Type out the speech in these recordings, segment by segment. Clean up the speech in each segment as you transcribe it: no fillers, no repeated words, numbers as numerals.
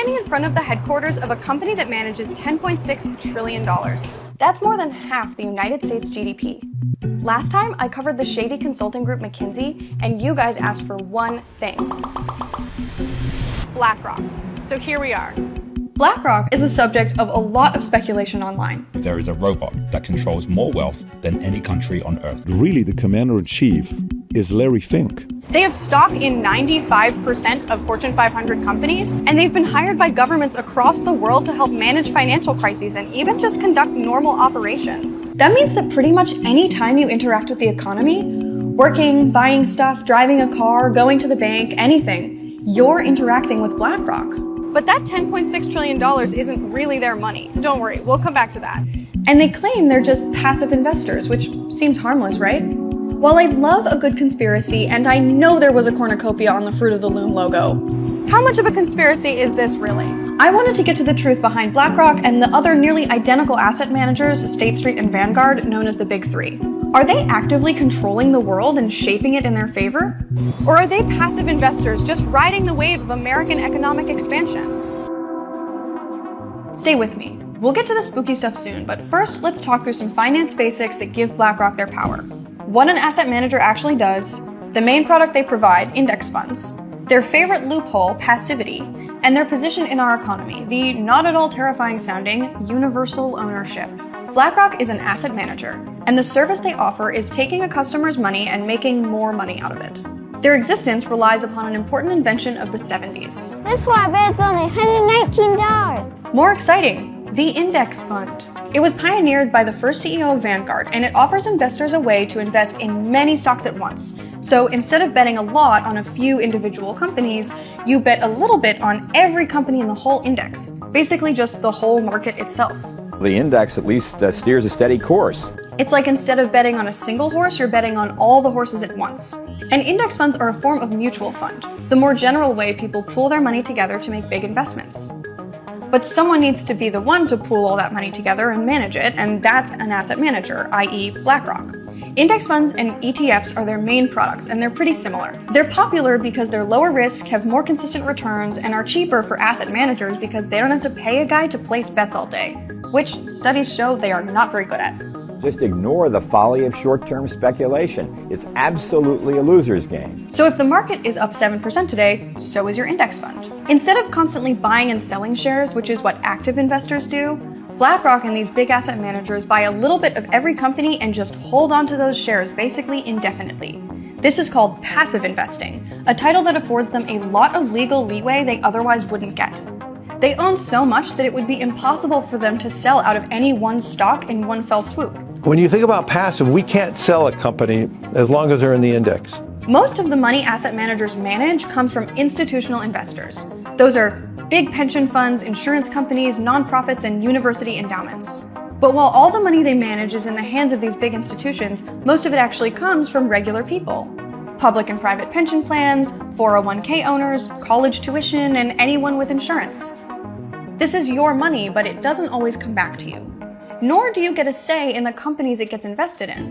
standing in front of the headquarters of a company that manages $10.6 trillion. That's more than half the United States GDP. Last time, I covered the shady consulting group McKinsey, and you guys asked for one thing: BlackRock. So here we are. BlackRock is the subject of a lot of speculation online. There is a robot that controls more wealth than any country on earth. Really, the commander-in-chief is Larry Fink. They have stock in 95% of Fortune 500 companies, and they've been hired by governments across the world to help manage financial crises and even just conduct normal operations. That means that pretty much any time you interact with the economy, working, buying stuff, driving a car, going to the bank, anything, you're interacting with BlackRock. But that $10.6 trillion isn't really their money. Don't worry, we'll come back to that. And they claim they're just passive investors, which seems harmless, right? While I love a good conspiracy, and I know there was a cornucopia on the Fruit of the Loom logo, how much of a conspiracy is this really? I wanted to get to the truth behind BlackRock and the other nearly identical asset managers, State Street and Vanguard, known as the Big Three. Are they actively controlling the world and shaping it in their favor? Or are they passive investors just riding the wave of American economic expansion? Stay with me. We'll get to the spooky stuff soon, but first let's talk through some finance basics that give BlackRock their power. What an asset manager actually does, the main product they provide, index funds, their favorite loophole, passivity, and their position in our economy, the not at all terrifying sounding universal ownership. BlackRock is an asset manager, and the service they offer is taking a customer's money and making more money out of it. Their existence relies upon an important invention of the 70s. This one, I bet it's only $119. More exciting, the index fund. It was pioneered by the first CEO of Vanguard, and it offers investors a way to invest in many stocks at once. So instead of betting a lot on a few individual companies, you bet a little bit on every company in the whole index, basically just the whole market itself. The index at least steers a steady course. It's like instead of betting on a single horse, you're betting on all the horses at once. And index funds are a form of mutual fund, the more general way people pool their money together to make big investments. But someone needs to be the one to pool all that money together and manage it, and that's an asset manager, i.e. BlackRock. Index funds and ETFs are their main products, and they're pretty similar. They're popular because they're lower risk, have more consistent returns, and are cheaper for asset managers because they don't have to pay a guy to place bets all day, which studies show they are not very good at. Just ignore the folly of short-term speculation. It's absolutely a loser's game. So if the market is up 7% today, so is your index fund. Instead of constantly buying and selling shares, which is what active investors do, BlackRock and these big asset managers buy a little bit of every company and just hold on to those shares basically indefinitely. This is called passive investing, a title that affords them a lot of legal leeway they otherwise wouldn't get. They own so much that it would be impossible for them to sell out of any one stock in one fell swoop. When you think about passive, we can't sell a company as long as they're in the index. Most of the money asset managers manage comes from institutional investors. Those are big pension funds, insurance companies, nonprofits, and university endowments. But while all the money they manage is in the hands of these big institutions, most of it actually comes from regular people. Public and private pension plans, 401k owners, college tuition, and anyone with insurance. This is your money, but it doesn't always come back to you. Nor do you get a say in the companies it gets invested in.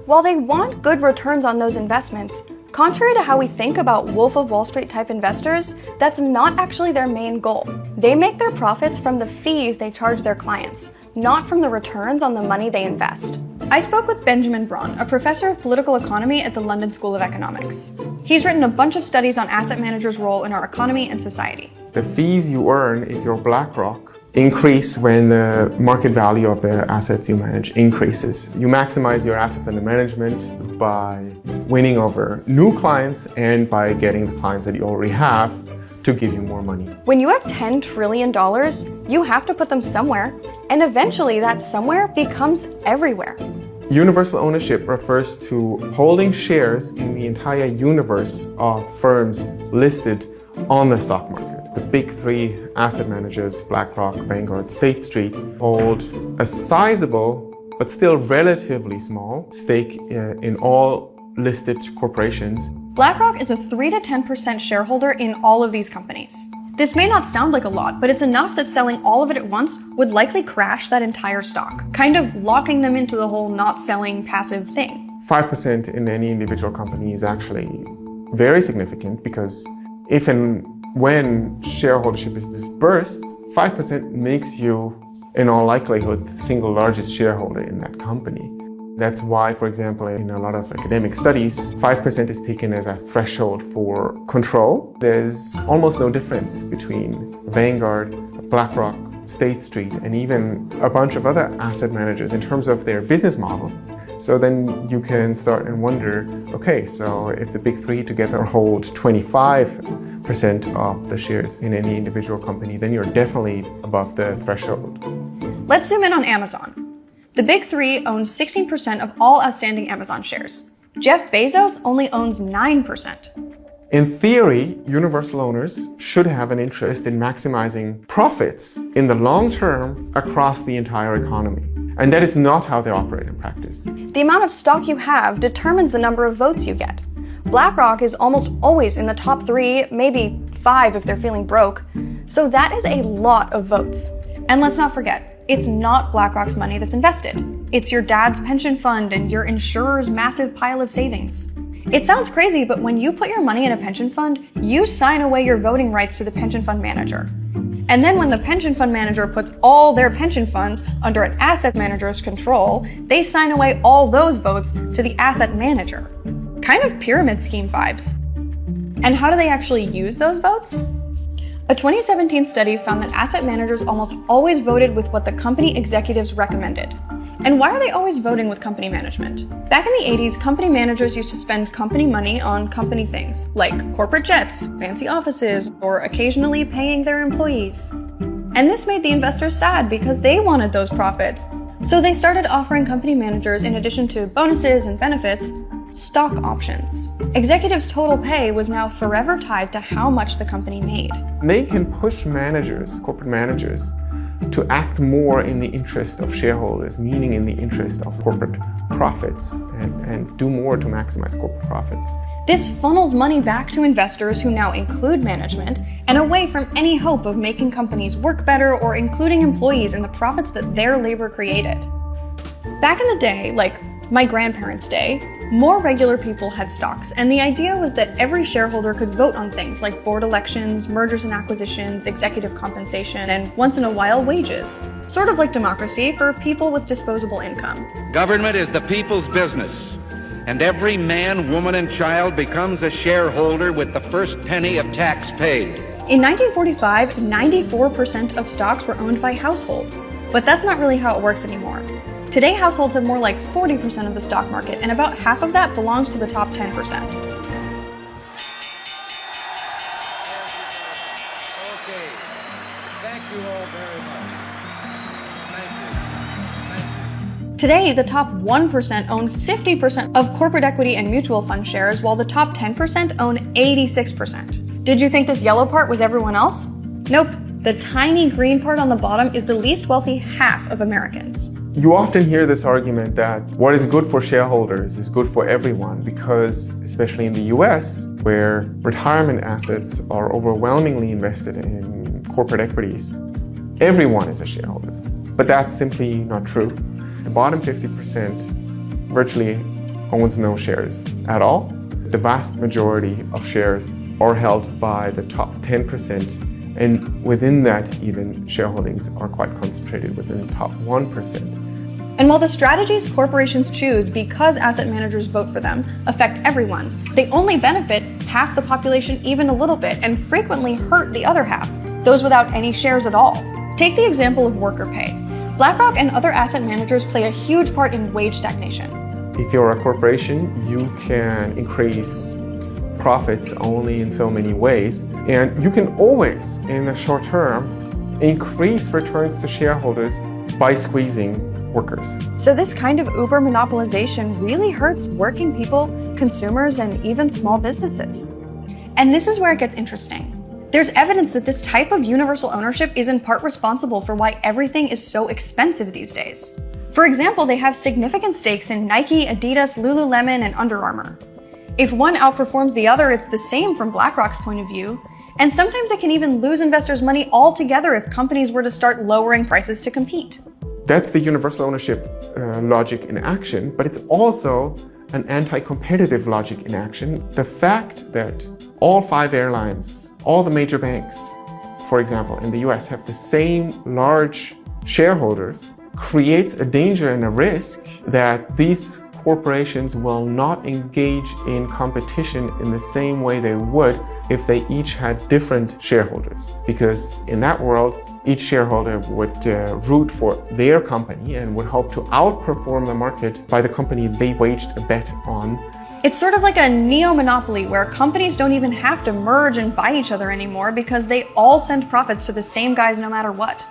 While they want good returns on those investments, contrary to how we think about Wolf of Wall Street type investors, that's not actually their main goal. They make their profits from the fees they charge their clients, not from the returns on the money they invest. I spoke with Benjamin Braun, a professor of political economy at the London School of Economics. He's written a bunch of studies on asset managers' role in our economy and society. The fees you earn if you're BlackRock increase when the market value of the assets you manage increases. You maximize your assets under management by winning over new clients and by getting the clients that you already have to give you more money. When you have $10 trillion, you have to put them somewhere, and eventually that somewhere becomes everywhere. Universal ownership refers to holding shares in the entire universe of firms listed on the stock market. The big three asset managers, BlackRock, Vanguard, State Street, hold a sizable but still relatively small stake in all listed corporations. BlackRock is a 3 to 10% shareholder in all of these companies. This may not sound like a lot, but it's enough that selling all of it at once would likely crash that entire stock, kind of locking them into the whole not selling passive thing. 5% in any individual company is actually very significant because if and When shareholdership is dispersed, 5% makes you, in all likelihood, the single largest shareholder in that company. That's why, for example, in a lot of academic studies, 5% is taken as a threshold for control. There's almost no difference between Vanguard, BlackRock, State Street, and even a bunch of other asset managers in terms of their business model. So then you can start and wonder, okay, so if the big three together hold 25% of the shares in any individual company, then you're definitely above the threshold. Let's zoom in on Amazon. The big three own 16% of all outstanding Amazon shares. Jeff Bezos only owns 9%. In theory, universal owners should have an interest in maximizing profits in the long term across the entire economy. And that is not how they operate in practice. The amount of stock you have determines the number of votes you get. BlackRock is almost always in the top 3, maybe 5 if they're feeling broke. So that is a lot of votes. And let's not forget, it's not BlackRock's money that's invested. It's your dad's pension fund and your insurer's massive pile of savings. It sounds crazy, but when you put your money in a pension fund, you sign away your voting rights to the pension fund manager. And then when the pension fund manager puts all their pension funds under an asset manager's control, they sign away all those votes to the asset manager. Kind of pyramid scheme vibes. And how do they actually use those votes? A 2017 study found that asset managers almost always voted with what the company executives recommended. And why are they always voting with company management? Back in the 80s, company managers used to spend company money on company things, like corporate jets, fancy offices, or occasionally paying their employees. And this made the investors sad because they wanted those profits. So they started offering company managers, in addition to bonuses and benefits, stock options. Executives' total pay was now forever tied to how much the company made. They can push managers, corporate managers, to act more in the interest of shareholders, meaning in the interest of corporate profits, and do more to maximize corporate profits. This funnels money back to investors who now include management and away from any hope of making companies work better or including employees in the profits that their labor created. Back in the day, like my grandparents' day, more regular people had stocks, and the idea was that every shareholder could vote on things like board elections, mergers and acquisitions, executive compensation, and once in a while, wages. Sort of like democracy for people with disposable income. Government is the people's business, and every man, woman, and child becomes a shareholder with the first penny of tax paid. In 1945, 94% of stocks were owned by households, but that's not really how it works anymore. Today, households have more like 40% of the stock market, and about half of that belongs to the top 10%. Okay. Thank you all very much. Thank you. Today, the top 1% own 50% of corporate equity and mutual fund shares, while the top 10% own 86%. Did you think this yellow part was everyone else? Nope. The tiny green part on the bottom is the least wealthy half of Americans. You often hear this argument that what is good for shareholders is good for everyone because, especially in the US, where retirement assets are overwhelmingly invested in corporate equities, everyone is a shareholder. But that's simply not true. The bottom 50% virtually owns no shares at all. The vast majority of shares are held by the top 10%. And within that, even shareholdings are quite concentrated within the top 1%. And while the strategies corporations choose because asset managers vote for them affect everyone, they only benefit half the population even a little bit and frequently hurt the other half, those without any shares at all. Take the example of worker pay. BlackRock and other asset managers play a huge part in wage stagnation. If you're a corporation, you can increase profits only in so many ways, and you can always, in the short term, increase returns to shareholders by squeezing workers. So this kind of uber monopolization really hurts working people, consumers, and even small businesses. And this is where it gets interesting. There's evidence that this type of universal ownership is in part responsible for why everything is so expensive these days. For example, they have significant stakes in Nike, Adidas, Lululemon, and Under Armour. If one outperforms the other, it's the same from BlackRock's point of view. And sometimes it can even lose investors' money altogether if companies were to start lowering prices to compete. That's the universal ownership logic in action, but it's also an anti-competitive logic in action. The fact that all 5 airlines all the major banks, for example, in the US have the same large shareholders, creates a danger and a risk that these corporations will not engage in competition in the same way they would if they each had different shareholders. Because in that world, each shareholder would root for their company and would hope to outperform the market by the company they waged a bet on. It's sort of like a neo-monopoly where companies don't even have to merge and buy each other anymore because they all send profits to the same guys no matter what.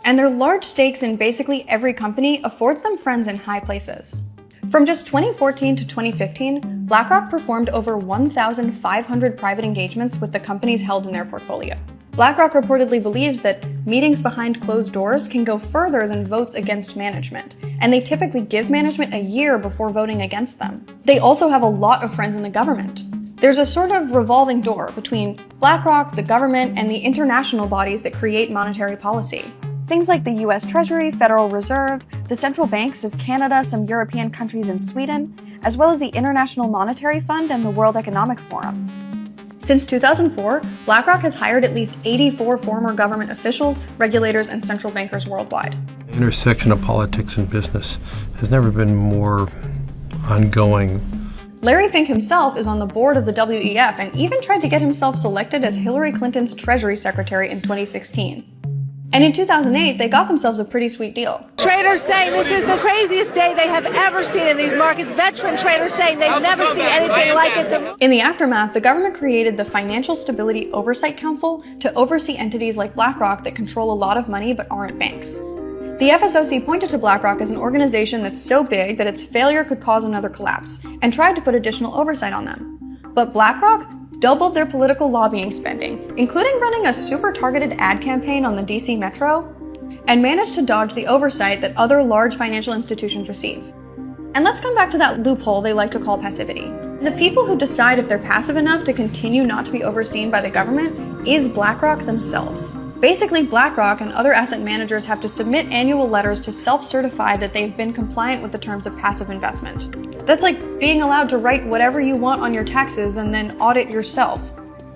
And their large stakes in basically every company affords them friends in high places. From just 2014 to 2015, BlackRock performed over 1,500 private engagements with the companies held in their portfolio. BlackRock reportedly believes that meetings behind closed doors can go further than votes against management, and they typically give management a year before voting against them. They also have a lot of friends in the government. There's a sort of revolving door between BlackRock, the government, and the international bodies that create monetary policy. Things like the US Treasury, Federal Reserve, the central banks of Canada, some European countries, and Sweden, as well as the International Monetary Fund and the World Economic Forum. Since 2004, BlackRock has hired at least 84 former government officials, regulators, and central bankers worldwide. The intersection of politics and business has never been more ongoing. Larry Fink himself is on the board of the WEF and even tried to get himself selected as Hillary Clinton's Treasury Secretary in 2016. And in 2008, they got themselves a pretty sweet deal. Traders saying this is the craziest day they have ever seen in these markets. Veteran traders saying they've never seen anything like it. In the aftermath, the government created the Financial Stability Oversight Council to oversee entities like BlackRock that control a lot of money but aren't banks. The FSOC pointed to BlackRock as an organization that's so big that its failure could cause another collapse, and tried to put additional oversight on them. But BlackRock doubled their political lobbying spending, including running a super targeted ad campaign on the DC Metro, and managed to dodge the oversight that other large financial institutions receive. And let's come back to that loophole they like to call passivity. The people who decide if they're passive enough to continue not to be overseen by the government is BlackRock themselves. Basically, BlackRock and other asset managers have to submit annual letters to self-certify that they've been compliant with the terms of passive investment. That's like being allowed to write whatever you want on your taxes and then audit yourself.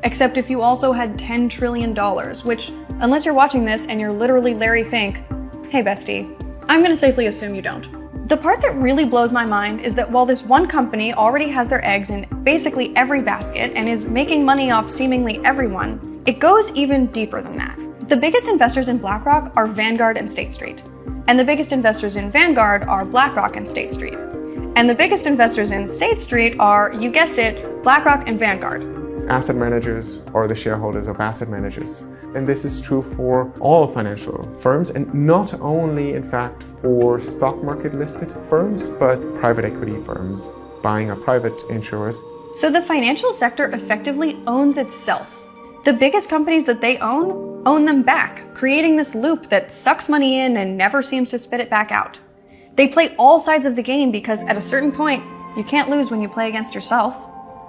Except if you also had $10 trillion, which, unless you're watching this and you're literally Larry Fink, hey bestie, I'm gonna safely assume you don't. The part that really blows my mind is that while this one company already has their eggs in basically every basket and is making money off seemingly everyone, it goes even deeper than that. The biggest investors in BlackRock are Vanguard and State Street. And the biggest investors in Vanguard are BlackRock and State Street. And the biggest investors in State Street are, you guessed it, BlackRock and Vanguard. Asset managers are the shareholders of asset managers. And this is true for all financial firms, and not only, in fact, for stock market listed firms, but private equity firms buying up private insurers. So the financial sector effectively owns itself. The biggest companies that they own them back, creating this loop that sucks money in and never seems to spit it back out. They play all sides of the game because at a certain point, you can't lose when you play against yourself.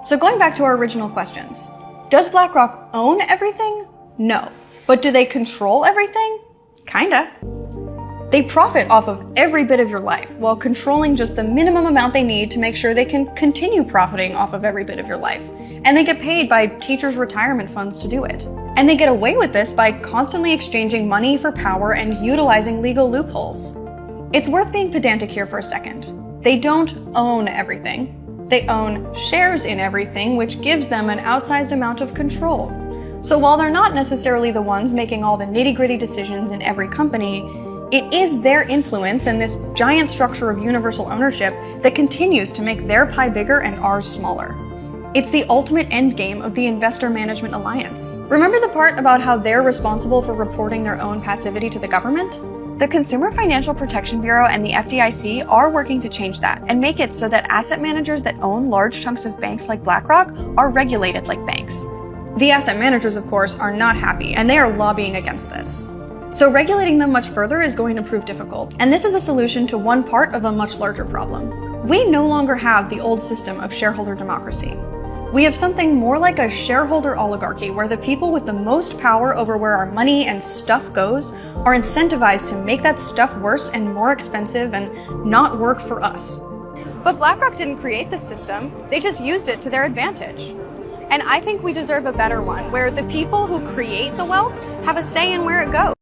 So going back to our original questions, does BlackRock own everything? No. But do they control everything? Kinda. They profit off of every bit of your life while controlling just the minimum amount they need to make sure they can continue profiting off of every bit of your life. And they get paid by teachers' retirement funds to do it. And they get away with this by constantly exchanging money for power and utilizing legal loopholes. It's worth being pedantic here for a second. They don't own everything. They own shares in everything, which gives them an outsized amount of control. So while they're not necessarily the ones making all the nitty-gritty decisions in every company, it is their influence and this giant structure of universal ownership that continues to make their pie bigger and ours smaller. It's the ultimate endgame of the Investor Management Alliance. Remember the part about how they're responsible for reporting their own passivity to the government? The Consumer Financial Protection Bureau and the FDIC are working to change that and make it so that asset managers that own large chunks of banks like BlackRock are regulated like banks. The asset managers, of course, are not happy, and they are lobbying against this. So regulating them much further is going to prove difficult, and this is a solution to one part of a much larger problem. We no longer have the old system of shareholder democracy. We have something more like a shareholder oligarchy where the people with the most power over where our money and stuff goes are incentivized to make that stuff worse and more expensive and not work for us. But BlackRock didn't create this system, they just used it to their advantage. And I think we deserve a better one, where the people who create the wealth have a say in where it goes.